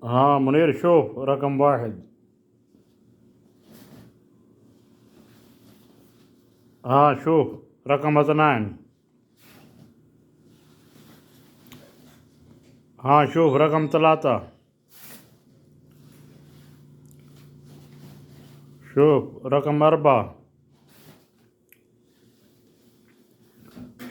हाँ मुनीर शोफ रकम वाहिद। हाँ शोफ रकम अतनान। हाँ शोफ रकम तलाता। शोफ रकम अरबा।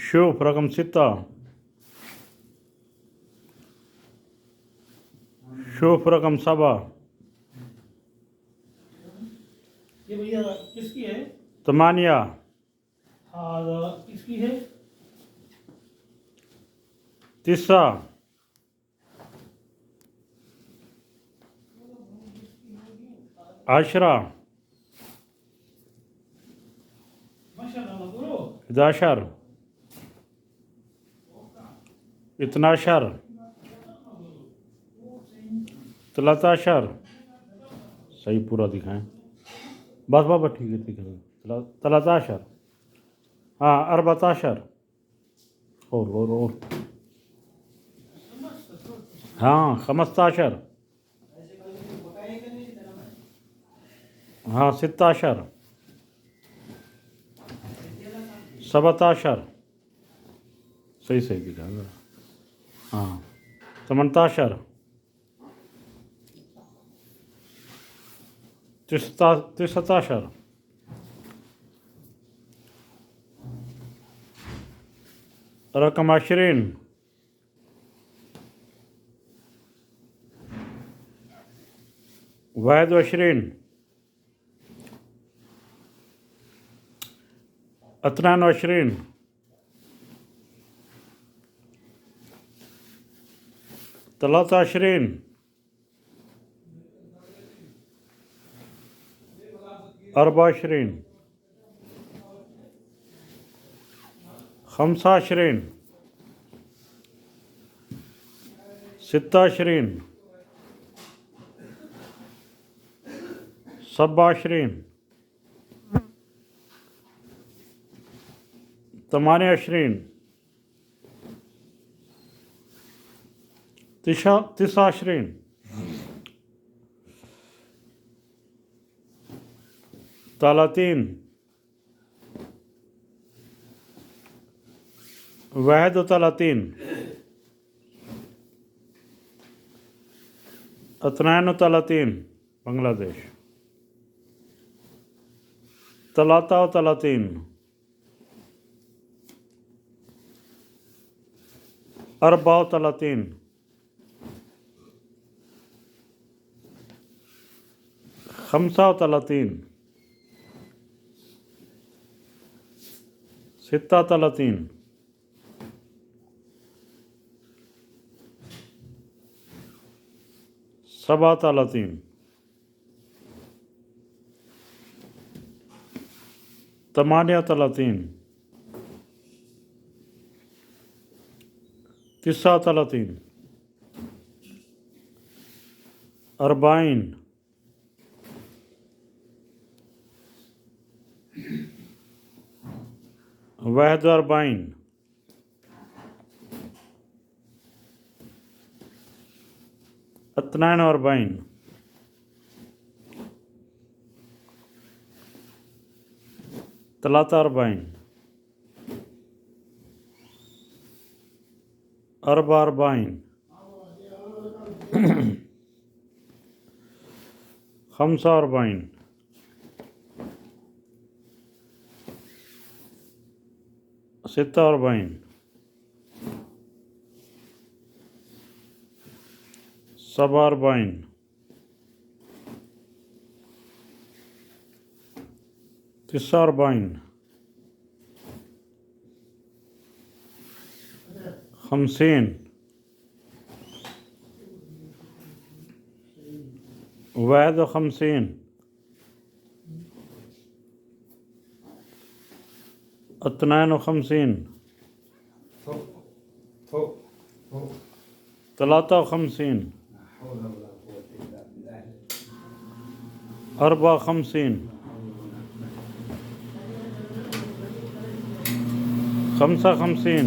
शोफ रकम सित्ता। शोफ रकम सबा। ये भैया किसकी है? तमानिया। हाँ किसकी है? तिस्सा। आशरा। माशाल्लाह बोलो। इदाशर। इतनाशर। तलाताशर। सही पूरा दिखाएं। बस बाबा ठीक है ठीक है। तलाताशर। हाँ अरबताशर। और हाँ खमस्ताशर। हाँ सित्ताशर। सबताशर। सही सही दिखाएगा। हाँ तमनताशर। तिसताशर। रकम अशरीन। वाहिद अशरीन। अतनान अशरीन। तलाता अशरीन। अरबा अशरीन। खमसा अशरीन। सित्ता अशरीन। सबा अशरीन। तमानिया अशरीन। तिसा अशरीन। तलातीन। वाहिद तलातीन। अतनान तलातीन बांग्लादेश। तलाता तलातीन। अरबा तलातीन। खमसा तलातीन। सित्ता तलातीन। सबा तलातीन। तमानिया तलातीन। तिस्सा तलातीन। अरबाइन। वाहिद अरबाइन। अतनान अरबाइन। तलाता अरबाइन। अरबा अरबाइन। खमसा अरबाइन। सित्ता अरबाइन। सबा अरबाइन। तिस्सा अरबाइन। खमसीन। वाहिद खमसीन। अतनान खमसीन। तलाता खमसीन। अरबा खमसीन। खमसा खमसीन।